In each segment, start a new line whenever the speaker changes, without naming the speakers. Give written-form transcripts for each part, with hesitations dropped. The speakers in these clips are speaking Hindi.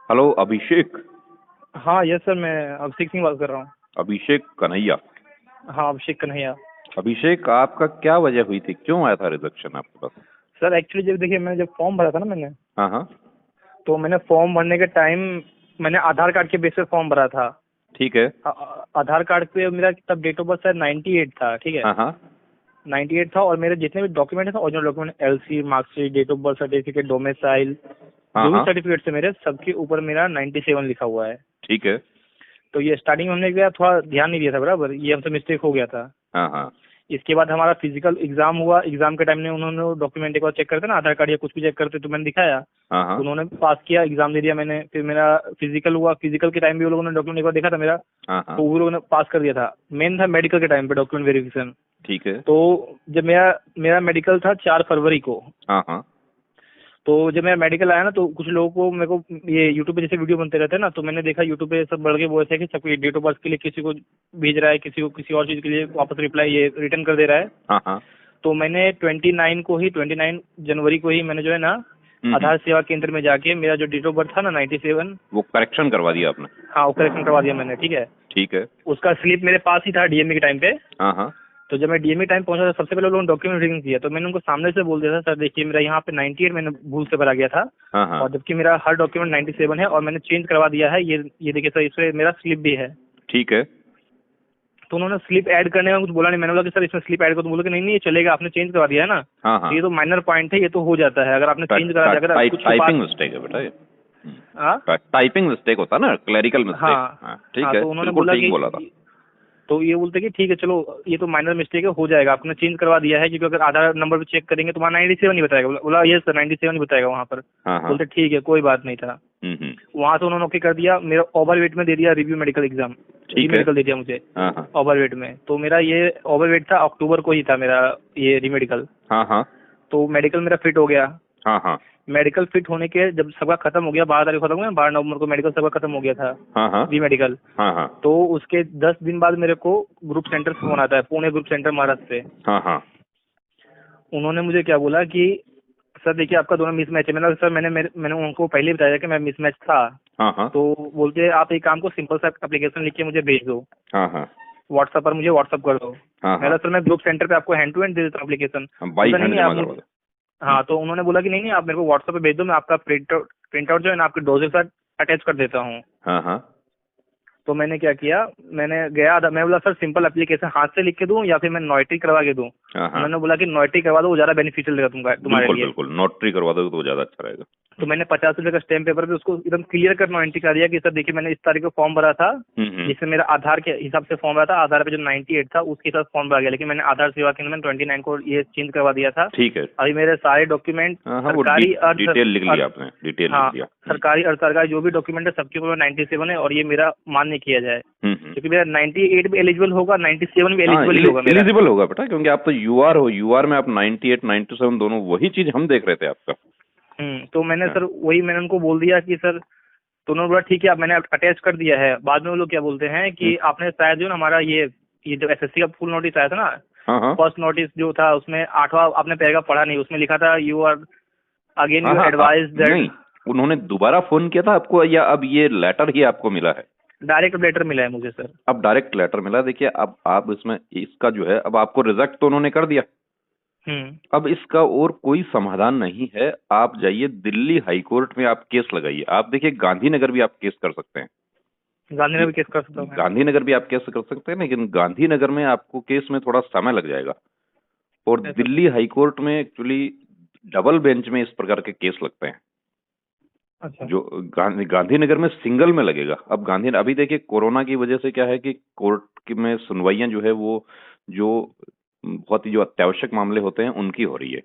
हेलो अभिषेक।
हाँ यस सर, मैं अभिषेक सिंह बात कर रहा हूँ।
अभिषेक कन्हैया।
हाँ अभिषेक कन्हैया।
अभिषेक, आपका क्या वजह हुई थी, क्यों आया था रिजेक्शन आपके पास?
सर एक्चुअली जब देखिए मैंने जब फॉर्म भरा था ना मैंने,
हाँ हाँ।
तो मैंने फॉर्म भरने के टाइम मैंने आधार कार्ड के बेस पे फॉर्म भरा था।
ठीक है।
आधार कार्ड पे मेरा तब डेट ऑफ बर्थ शायद 98 था, ठीक है।
हाँ हाँ।
98 था और मेरे जितने भी डॉक्यूमेंट है original document, LC, marksheet, date of birth certificate, domicile,
हाँ
जो भी
हाँ।
सर्टिफिकेट थे मेरे सबके ऊपर मेरा 97 लिखा हुआ है।
ठीक है।
तो ये स्टार्टिंग में हमने क्या थोड़ा ध्यान नहीं दिया था, बराबर, ये हमसे मिस्टेक हो गया था।
हाँ हाँ।
इसके बाद हमारा फिजिकल एग्जाम हुआ। एग्जाम के टाइम में उन्होंने डॉक्यूमेंट एक बार चेक करते ना, आधार कार्ड या कुछ भी चेक करते, तो मैंने दिखाया,
हाँ
तो
हाँ।
उन्होंने पास किया, एग्जाम दे दिया मैंने। फिर मेरा फिजिकल हुआ। फिजिकल के टाइम भी वो लोगों ने डॉक्यूमेंट एक बार देखा था मेरा,
हाँ
तो
हाँ।
वो लोगों ने पास कर दिया था। मेन था मेडिकल के टाइम पे डॉक्यूमेंट वेरिफिकेशन।
ठीक है।
तो जब मेरा मेरा मेडिकल था 4 फरवरी को,
हाँ हाँ।
तो जब मेरा मेडिकल आया ना, तो कुछ लोगों को मेरे को ये यूट्यूब पे जैसे वीडियो बनते रहते हैं ना, तो मैंने देखा यूट्यूब पे सब बढ़ के बोल रहे थे कि सबको डेट ऑफ बर्थ के लिए किसी को भेज रहा है, किसी को किसी और चीज़ के लिए वापस रिप्लाई ये रिटर्न कर दे रहा है।
हाँ हाँ।
तो मैंने 29 जनवरी को ही मैंने जो है ना आधार सेवा केंद्र में जाके मेरा जो डेट ऑफ बर्थ था ना 97,
वो करेक्शन करवा दिया आपने?
हाँ वो करेक्शन करवा दिया मैंने, ठीक है।
ठीक है।
उसका स्लिप मेरे पास ही था डीएमई के टाइम पे।
हाँ हाँ।
तो जब मैं डीएमई टाइम पहुंचा था, सबसे पहले लोगों ने डॉक्यूमेंट वेरिफिकेशन किया, तो मैंने उनको सामने से बोल दिया था, सर देखिए मेरा यहाँ पे 98 मैंने भूल से भरा गया था,
हाँ हाँ।
और जबकि मेरा हर डॉक्यूमेंट 97 है और मैंने चेंज करवा दिया है। ये देखिए सर, इसमें मेरा स्लिप भी है।
ठीक है।
तो उन्होंने स्लिप ऐड करने में कुछ बोला नहीं। मैंने बोला कि सर इसमें स्लिप ऐड कर, तो बोला कि नहीं नहीं ये चलेगा, आपने चेंज करवा दिया है ना,
हाँ
तो
हाँ।
ये तो माइनर पॉइंट है, ये तो हो जाता है अगर आपने चेंज करा दिया, अगर कुछ
टाइपिंग मिस्टेक है बेटा ये।
हाँ
टाइपिंग मिस्टेक होता है ना, क्लरिकल मिस्टेक।
हाँ
हाँ
हाँ।
ठीक है,
तो उन्होंने
बिल्कुल
बोला
ठीक
कि,
बोला था।
तो ये बोलते कि ठीक है चलो ये तो माइनर मिस्टेक है, हो जाएगा, आपने चेंज करवा दिया है, क्योंकि अगर आधार नंबर पे चेक करेंगे तो वहाँ 97 ही बताएगा। बोला ये सर 97 ही बताएगा वहाँ पर।
हाँ हाँ।
बोलते ठीक है कोई बात नहीं था। वहाँ से उन्होंने ओके कर दिया, मेरा ओवरवेट में दे दिया रिव्यू मेडिकल एग्जाम, री
ठीक है।
मेडिकल दे दिया मुझे
हाँ हाँ।
ओवरवेट में। तो मेरा ये ओवरवेट था, अक्टूबर को ही था मेरा ये री मेडिकल।
हाँ हाँ।
तो मेडिकल मेरा फिट हो गया।
हाँ हाँ।
मेडिकल फिट होने के जब सबका खत्म हो गया, 12 तारीख को खत्म हुआ, 12 नवंबर को मेडिकल सबका खत्म हो गया था,
हाँ हाँ।
री मेडिकल।
हाँ हाँ।
तो उसके 10 दिन बाद मेरे को ग्रुप सेंटर से फोन आता है, पुणे ग्रुप सेंटर महाराष्ट्र से।
हाँ हाँ।
उन्होंने मुझे क्या बोला कि सर देखिए आपका दोनों मिसमैच है। मैंने कहा, सर मैंने उनको पहले ही बताया कि मैं मिसमैच था।
हाँ हाँ।
तो बोलते आप एक काम को सिंपल सा एप्लीकेशन लिख के मुझे भेज दो,
हाँ हाँ।
व्हाट्सएप पर मुझे व्हाट्सएप कर दो।
हाँ
मैं
हाँ।
कहा, सर मैं ग्रुप सेंटर पे आपको हैंड टू हैंड दे देता हूँ एप्लीकेशन।
बाई
बोलता नहीं
हैंड
नहीं
जमा
आप
करवा
मुझे,
दो।
हाँ तो उन्होंने बोला कि नहीं नहीं आप मेरे को व्हाट्सएप पे भेज दो, मैं आपका प्रिंट आउट जो है ना आपके डोज के साथ अटैच कर देता हूँ।
हाँ हाँ।
तो मैंने क्या किया, मैंने गया मैं बोला सर सिंपल एप्लीकेशन हाथ से लिख के दूं या फिर मैं नोटरी करवा के दूं।
हाँ हाँ।
उन्होंने बोला कि नोटरी करवा दो, वो ज्यादा बेनिफिशियल रहेगा तुम्हारे
बिल्कुल
लिए।
बिल्कुल, नोटरी करवा दोगे तो ज्यादा अच्छा रहेगा।
तो मैंने 50 रुपए का स्टैम्प पेपर पे उसको एकदम क्लियर कर एंट्री कर दिया कि सर देखिए मैंने इस तारीख को फॉर्म भरा था, जिससे मेरा आधार के हिसाब से फॉर्म भरा था, आधार पे जो 98 था उसके साथ फॉर्म भरा गया, लेकिन मैंने आधार सेवा केंद्र में 29 को ये चेंज करवा दिया था।
ठीक है।
अभी मेरे सारे डॉक्यूमेंट
हाँ हाँ, वो
सरकारी
डिटेल लिख लिया आपने, डिटेल
हाँ
लिख दिया।
सरकारी और सरकारी जो भी डॉक्यूमेंट है सबके ऊपर 97 है, और ये मेरा मान्य किया जाए, क्योंकि मेरा 98 भी एलिजिबल होगा, 97 भी एलिजिबल ही होगा मेरा।
एलिजिबल होगा बेटा, क्योंकि आप तो यूआर हो, यूआर में आप 98 97 दोनों वही चीज हम देख रहे थे आपका।
तो मैंने सर वही मैंने उनको बोल दिया कि सर, तो उन्होंने बोला ठीक है आप, मैंने अटैच कर दिया है। बाद में वो लोग क्या बोलते हैं कि आपने शायद जो ना हमारा ये जो एसएससी का फुल नोटिस आया था ना,
हाँ हाँ।
फर्स्ट नोटिस जो था उसमें 8वां आपने पैराग्राफ पढ़ा नहीं, उसमें लिखा था यू आर अगेन
हाँ
यू
हाँ,
एडवाइज दैट।
नहीं, उन्होंने दोबारा फोन किया था आपको या अब ये लेटर ही आपको मिला है?
डायरेक्ट लेटर मिला है मुझे सर।
अब डायरेक्ट लेटर मिला। देखिए अब आप इसमें इसका जो है, अब आपको रिजेक्ट तो उन्होंने कर दिया। अब इसका और कोई समाधान नहीं है। आप जाइए दिल्ली हाई कोर्ट में, आप केस लगाइए। आप देखिए गांधीनगर भी आप केस कर सकते हैं।
गांधीनगर भी केस कर सकता हूँ मैं?
गांधीनगर भी आप केस कर सकते हैं, लेकिन गांधीनगर में आपको केस में थोड़ा समय लग जाएगा, और दिल्ली हाई कोर्ट में एक्चुअली डबल बेंच में इस प्रकार के केस लगते हैं।
अच्छा।
जो गांधीनगर में सिंगल में लगेगा। अब अभी देखिए कोरोना की वजह से क्या है कि कोर्ट में सुनवाइयां जो है वो जो बहुत ही जो अत्यावश्यक मामले होते हैं उनकी हो रही है।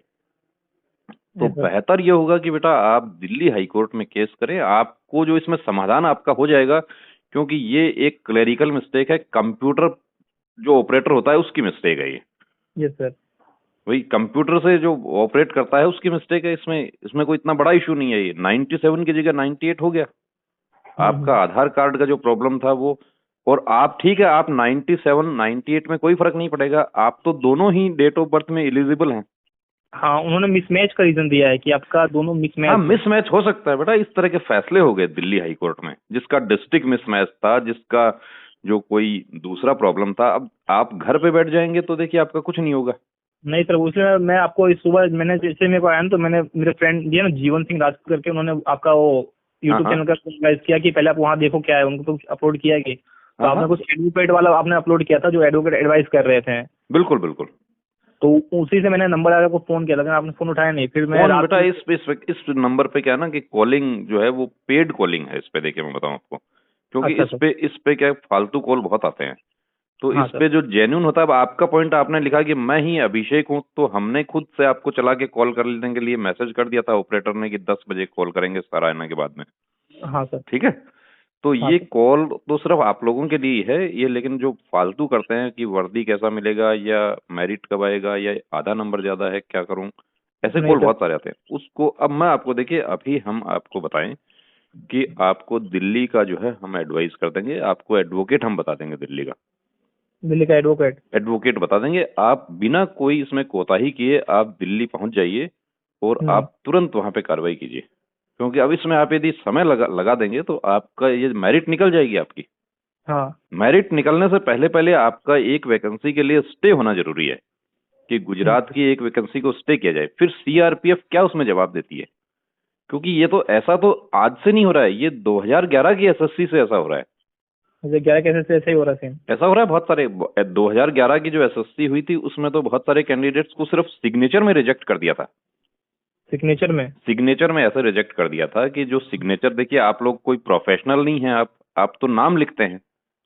तो बेहतर ये होगा कि बेटा आप दिल्ली हाई कोर्ट में केस करें, आपको जो इसमें समाधान आपका हो जाएगा, क्योंकि ये एक क्लेरिकल मिस्टेक है, कंप्यूटर जो ऑपरेटर होता है उसकी मिस्टेक है ये।
Yes sir.
वही कंप्यूटर से जो ऑपरेट करता है उसकी मिस्टेक है। इसमें कोई इतना बड़ा इशू नहीं है। ये 97 की जगह 98 हो गया। आपका आधार कार्ड का जो प्रॉब्लम था वो, और आप ठीक है, आप 97 98 में कोई फर्क नहीं पड़ेगा, आप तो दोनों ही डेट ऑफ बर्थ में एलिजिबल हैं।
हाँ, उन्होंने मिसमैच का रीजन दिया है कि आपका दोनों
हाँ,
मिसमैच है।
मिसमैच हो सकता है बेटा, इस तरह के फैसले हो गए दिल्ली हाई कोर्ट में, जिसका डिस्ट्रिक्ट मिसमैच था, जिसका जो कोई दूसरा प्रॉब्लम था। अब आप घर पे बैठ जाएंगे तो देखिए आपका कुछ नहीं होगा।
नहीं सर, उसमें मैं आपको इस सुबह मैंने जैसे मेरे को आया ना, तो मैंने मेरे फ्रेंड ये ना जीवन सिंह राजपूत करके, उन्होंने आपका वो
हाँ
यूट्यूब
हाँ
चैनल का एडवाइस किया कि पहले आप वहाँ देखो क्या है, उनको तो अपलोड किया है कि तो
हाँ
आपने
हाँ,
कुछ एडवोकेट वाला आपने अपलोड किया था जो एडवोकेट एडवाइस कर रहे थे।
बिल्कुल बिल्कुल।
तो उसी से मैंने नंबर आया को फोन किया, लेकिन आपने फोन उठाया नहीं, फिर मैं
फोन
रात
बेटा
को।
इस नंबर पे क्या है ना कि कॉलिंग जो है वो पेड कॉलिंग है। इस पे देखिए मैं बताऊं आपको, क्योंकि
अच्छा सर।
इस पे क्या है, फालतू कॉल बहुत आते हैं। तो
हाँ
इस
सर।
पे जो जेन्युइन होता है, अब आपका पॉइंट आपने लिखा कि मैं ही अभिषेक हूं, तो हमने खुद से आपको चला के कॉल कर लेने के लिए मैसेज कर दिया था ऑपरेटर ने कि 10 बजे कॉल करेंगे सारा आने के बाद में।
हाँ सर।
ठीक है, तो
हाँ
ये
सर।
कॉल तो सिर्फ आप लोगों के लिए है ये, लेकिन जो फालतू करते हैं कि वर्दी कैसा मिलेगा या मेरिट कब आएगा या आधा नंबर ज्यादा है क्या करूं, ऐसे
नहीं
कॉल
सर।
बहुत सारे आते हैं। उसको अब मैं आपको, देखिए अभी हम आपको बताएं कि आपको दिल्ली का जो है हम एडवाइस कर देंगे, आपको एडवोकेट हम बता देंगे दिल्ली का,
दिल्ली का एडवोकेट।
एडवोकेट बता देंगे। आप बिना कोई इसमें कोताही किए आप दिल्ली पहुंच जाइए और
हम्म।
आप तुरंत वहां पे कार्रवाई कीजिए, क्योंकि अब इसमें आप यदि समय लगा देंगे तो आपका ये मेरिट निकल जाएगी आपकी।
हाँ।
मेरिट निकलने से पहले पहले आपका एक वैकेंसी के लिए स्टे होना जरूरी है, कि गुजरात की एक वैकेंसी को स्टे किया जाए। फिर सीआरपीएफ क्या उसमें जवाब देती है, क्योंकि ये तो ऐसा तो आज से नहीं हो रहा है, ये 2011 की एसएससी से ऐसा हो रहा है।
मुझे 11 कैसे से ऐसे ही हो रहा सीन।
ऐसा हो रहा है बहुत सारे 2011 की जो एसएससी हुई थी उसमें तो बहुत सारे कैंडिडेट्स को सिर्फ सिग्नेचर में रिजेक्ट कर दिया था।
सिग्नेचर में।
सिग्नेचर में ऐसे रिजेक्ट कर दिया था कि जो सिग्नेचर, देखिए आप लोग कोई प्रोफेशनल नहीं है, आप तो नाम लिखते हैं।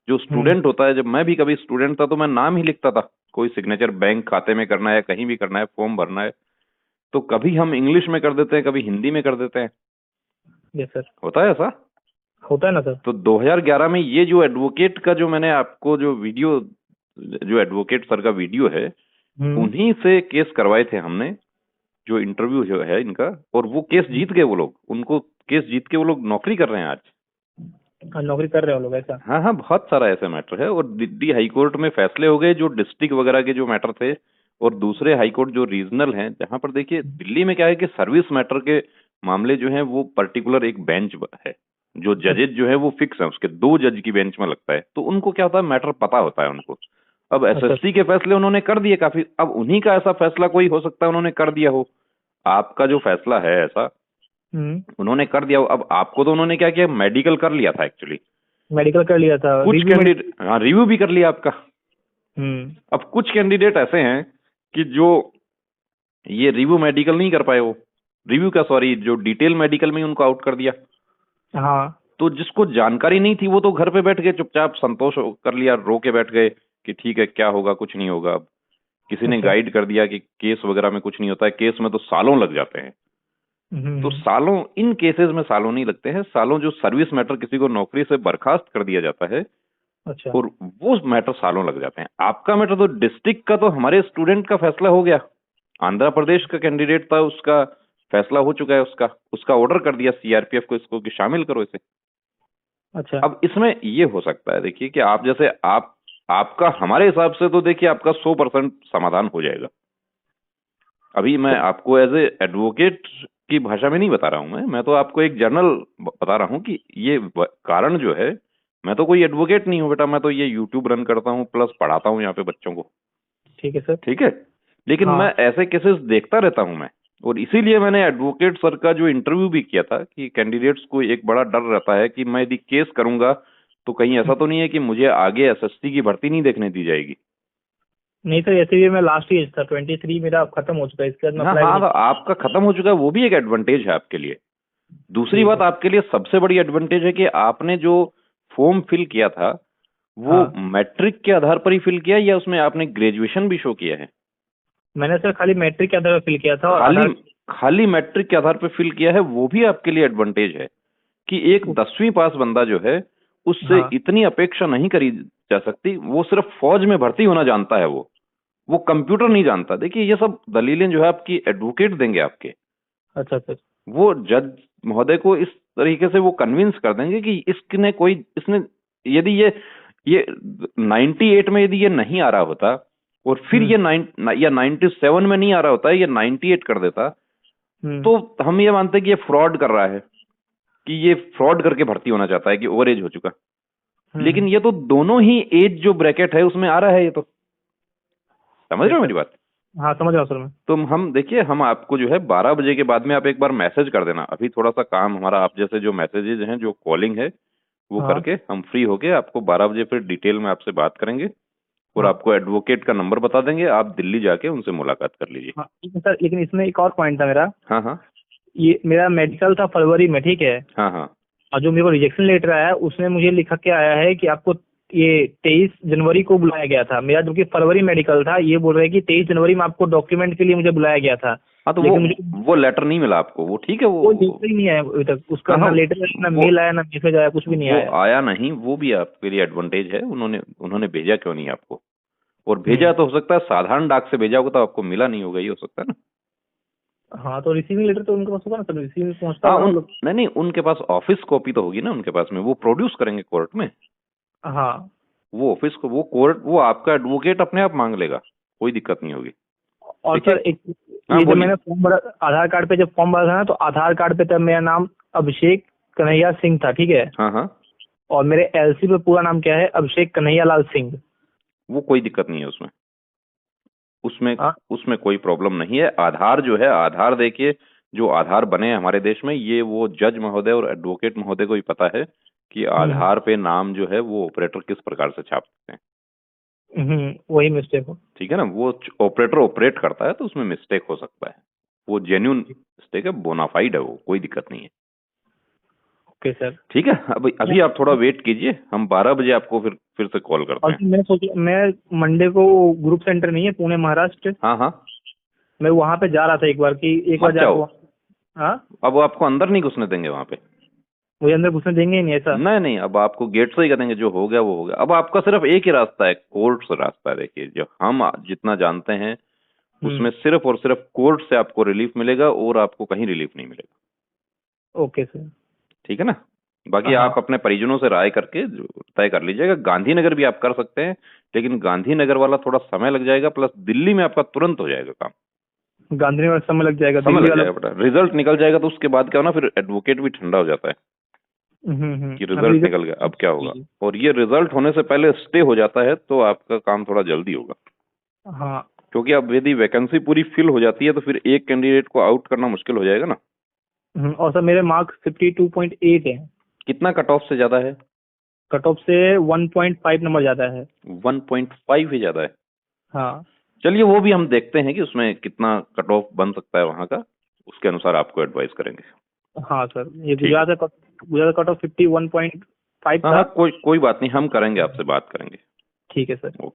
जो
हम्म।
स्टूडेंट होता है, जब मैं भी कभी स्टूडेंट था तो मैं नाम ही लिखता था। कोई सिग्नेचर बैंक खाते में करना है, कहीं भी करना है, फॉर्म भरना है, तो कभी हम इंग्लिश में कर देते हैं, कभी हिंदी में कर देते हैं।
Yes sir.
होता है ऐसा।
होता है ना सर।
तो 2011 में ये जो एडवोकेट का जो मैंने आपको जो वीडियो, जो एडवोकेट सर का वीडियो है,
हम्म।
उन्हीं से केस करवाए थे हमने, जो इंटरव्यू जो है इनका, और वो केस जीत गए वो लोग, उनको केस जीत के वो लोग नौकरी कर रहे हैं आज।
हाँ, नौकरी कर रहे हो लोग ऐसा।
हाँ हाँ, बहुत सारा ऐसा मैटर है, और दिल्ली हाई कोर्ट में फैसले हो गए जो डिस्ट्रिक्ट वगैरह के जो मैटर थे, और दूसरे हाई कोर्ट जो रीजनल हैं, जहां पर देखिए दिल्ली में क्या है कि सर्विस मैटर के मामले जो हैं वो पर्टिकुलर एक बेंच है, जो जजेज जो है वो फिक्स है, उसके 2 जज की बेंच में लगता है, तो उनको क्या होता है, मैटर पता होता है उनको। अब
अच्छा।
एसएससी के फैसले उन्होंने कर दिए काफी, अब उन्हीं का ऐसा फैसला कोई हो सकता है उन्होंने कर दिया हो। आपका जो फैसला है ऐसा
हम्म।
उन्होंने कर दिया हो। अब आपको तो उन्होंने क्या किया, मेडिकल कर लिया था एक्चुअली।
मेडिकल कर लिया था,
कुछ
रिव्यू में।
कैंडिडेट, हाँ, रिव्यू भी कर लिया आपका।
हम्म।
अब कुछ कैंडिडेट ऐसे हैं कि जो ये रिव्यू मेडिकल नहीं कर पाए, वो रिव्यू का सॉरी जो डिटेल मेडिकल में ही उनको आउट कर दिया।
हाँ।
तो जिसको जानकारी नहीं थी वो तो घर पे बैठ गए चुपचाप, कर लिया, रो के बैठ गए कि ठीक है क्या होगा, कुछ नहीं होगा। अब किसी ने
अच्छा।
गाइड कर दिया कि केस वगैरह में कुछ नहीं होता है, केस में तो सालों लग जाते हैं। तो
हम्म।
सालों, इन केसेस में सालों नहीं लगते हैं, सालों जो सर्विस मैटर किसी को नौकरी से बर्खास्त कर दिया जाता है,
अच्छा।
और वो मैटर सालों लग जाते हैं। आपका मैटर तो डिस्ट्रिक्ट का, तो हमारे स्टूडेंट का फैसला हो गया, आंध्र प्रदेश का कैंडिडेट था, उसका फैसला हो चुका है, उसका उसका ऑर्डर कर दिया सीआरपीएफ को इसको कि शामिल करो इसे।
अच्छा।
अब इसमें ये हो सकता है देखिए कि आप जैसे आपका हमारे हिसाब से तो देखिए आपका 100% समाधान हो जाएगा। अभी मैं
तो
आपको एज ए एडवोकेट की भाषा में नहीं बता रहा हूं, मैं तो आपको एक जर्नल बता रहा हूं कि ये कारण जो है, मैं तो कोई एडवोकेट नहीं हूं बेटा, मैं तो ये यूट्यूब रन करता हूं प्लस पढ़ाता हूं यहाँ पे बच्चों को।
ठीक है सर।
ठीक है, लेकिन
हाँ।
मैं ऐसे केसेस देखता रहता हूं मैं, और इसीलिए मैंने एडवोकेट सर का जो इंटरव्यू भी किया था कि कैंडिडेट्स को एक बड़ा डर रहता है कि मैं यदि केस करूंगा तो कहीं ऐसा तो नहीं है कि मुझे आगे एसएससी की भर्ती नहीं देखने दी जाएगी।
नहीं सर, ऐसे भी मैं लास्ट एज था 23, मेरा खत्म हो चुका है, इसके बाद मैं
हाँ
अप्लाई भी
हाँ,
नहीं
तो
कर।
आपका खत्म हो चुका है, वो भी एक एडवांटेज है आपके लिए। दूसरी
जी
बात
सर।
आपके लिए सबसे बड़ी एडवांटेज है कि आपने जो फॉर्म फिल किया था वो
हाँ,
मैट्रिक के आधार पर ही फिल किया या उसमें आपने ग्रेजुएशन भी शो किया है?
मैंने सर खाली मैट्रिक के आधार पर फिल किया था और
खाली
आधार।
खाली मैट्रिक के आधार पर फिल किया है, वो भी आपके लिए एडवांटेज है कि एक 10वीं पास बंदा जो है उससे
हाँ।
इतनी अपेक्षा नहीं करी जा सकती। वो सिर्फ फौज में भर्ती होना जानता है, वो कंप्यूटर नहीं जानता। देखिए ये सब दलीलें जो है आपकी एडवोकेट देंगे आपके,
अच्छा सर।
वो जज महोदय को इस तरीके से वो कन्विंस कर देंगे कि इसने कोई, इसने यदि ये 98 में यदि ये नहीं आ रहा होता और फिर ये 97 में नहीं आ रहा होता है, ये 98 कर देता, तो हम ये मानते हैं कि ये फ्रॉड कर रहा है, कि ये फ्रॉड करके भर्ती होना चाहता है, कि ओवर एज हो चुका। लेकिन ये तो दोनों ही एज जो ब्रैकेट है उसमें आ रहा है, ये तो समझ रहे हो मेरी बात?
हाँ समझ रहा हूँ सर मैं।
तो हम देखिए, हम आपको जो है 12 बजे के बाद में आप एक बार मैसेज कर देना। अभी थोड़ा सा काम हमारा, आप जैसे जो मैसेजेस हैं, जो कॉलिंग है वो करके हम फ्री होके आपको 12 बजे फिर डिटेल में आपसे बात करेंगे और आपको एडवोकेट का नंबर बता देंगे, आप दिल्ली जाके उनसे मुलाकात कर लीजिए।
हाँ ठीक है सर, लेकिन इसमें एक और पॉइंट था मेरा।
हाँ हाँ,
ये मेरा मेडिकल था फरवरी में, ठीक है।
हाँ हाँ,
और जो मेरे को रिजेक्शन लेटर आया है उसमें मुझे लिखा के आया है कि आपको ये 23 जनवरी को बुलाया गया था। मेरा जो कि फरवरी मेडिकल था, ये बोल रहे हैं कि 23 जनवरी में आपको डॉक्यूमेंट के लिए मुझे बुलाया गया था।
हाँ, तो वो लेटर नहीं मिला आपको, वो ठीक है, वो
लेटर ही नहीं आया अभी तक उसका। ना लेटर आया, ना मेल आया, ना मैसेज आया, कुछ भी नहीं आया।
वो आया नहीं, वो भी आपके लिए एडवांटेज है। उन्होंने भेजा क्यों नहीं आपको? और भेजा तो हो सकता है साधारण डाक से भेजा होगा, तो आपको मिला नहीं होगा, ये हो सकता है ना।
हाँ तो रिसीविंग लेटर तो उनके पास होगा ना सर, रिसीविंग पहुंचता होगा ना।
नहीं, उनके पास ऑफिस कॉपी तो होगी ना उनके पास में, वो प्रोड्यूस करेंगे कोर्ट में।
हाँ,
वो ऑफिस को, वो कोर्ट, वो आपका एडवोकेट अपने आप मांग लेगा, कोई दिक्कत नहीं होगी।
और सर एक ये जब मैंने फॉर्म भरा, आधार कार्ड पे जब फॉर्म भरा था ना, तो आधार कार्ड पे तब मेरा नाम अभिषेक कन्हैया सिंह था, ठीक है।
हाँ हाँ,
और मेरे एलसी पे पूरा नाम क्या है, अभिषेक कन्हैया लाल सिंह।
वो कोई दिक्कत नहीं है उसमें, उसमें कोई प्रॉब्लम नहीं है। आधार जो है, आधार देखिए, जो आधार बने हैं हमारे देश में, ये वो जज महोदय और एडवोकेट महोदय को ही पता है कि आधार पे नाम जो है वो ऑपरेटर किस प्रकार से छाप सकते हैं।
वही मिस्टेक हो,
ठीक है ना, वो ऑपरेटर ऑपरेट करता है तो उसमें मिस्टेक हो सकता है, वो जेन्युइन मिस्टेक है, बोनाफाइड है, वो कोई दिक्कत नहीं है।
ओके सर,
ठीक है, अभी आप थोड़ा वेट कीजिए, हम 12 बजे आपको फिर से कॉल करते हैं।
मैं सोचा, मैं मंडे को ग्रुप सेंटर नहीं है पुणे महाराष्ट्र,
हाँ हाँ,
मैं वहाँ पे जा रहा था एक बार कि एक बार जाओ। हाँ,
अब आपको अंदर नहीं घुसने देंगे वहाँ पे,
मुझे अंदर घुसने देंगे ही नहीं ऐसा?
नहीं, अब आपको गेट से ही करेंगे, जो हो गया वो हो गया। अब आपका सिर्फ एक ही रास्ता है, कोर्ट से रास्ता है। देखिए, जो हम जितना जानते हैं उसमें सिर्फ और सिर्फ कोर्ट से आपको रिलीफ मिलेगा, और आपको कहीं रिलीफ नहीं मिलेगा।
ओके सर,
ठीक है ना। बाकी आप अपने परिजनों से राय करके तय कर लीजिएगा। गांधीनगर भी आप कर सकते हैं, लेकिन गांधीनगर वाला थोड़ा समय लग जाएगा, प्लस दिल्ली में आपका तुरंत हो जाएगा काम।
गांधीनगर समय लग जाएगा,
समय लग जाएगा बेटा, रिजल्ट निकल जाएगा तो उसके बाद क्या होना, फिर एडवोकेट भी ठंडा हो जाता है कि रिजल्ट निकल गया, अब क्या होगा। और ये रिजल्ट होने से पहले स्टे हो जाता है तो आपका काम थोड़ा जल्दी होगा।
हाँ,
क्योंकि अब यदि वैकेंसी पूरी फिल हो जाती है तो फिर एक कैंडिडेट को आउट करना मुश्किल हो जाएगा ना।
और सर मेरे मार्क्स 52.8 है।
कितना कट ऑफ से ज्यादा है?
कट ऑफ से 1.5 नंबर ज्यादा है।
1.5 ही ज्यादा है?
हाँ,
चलिए, वो भी हम देखते हैं कि उसमें कितना कट ऑफ बन सकता है वहां का, उसके अनुसार आपको एडवाइस करेंगे।
हाँ सर, ये गुजरात कट ऑफ 51.5 था।
हाँ, कोई बात नहीं, हम करेंगे, आपसे बात करेंगे।
ठीक है सर।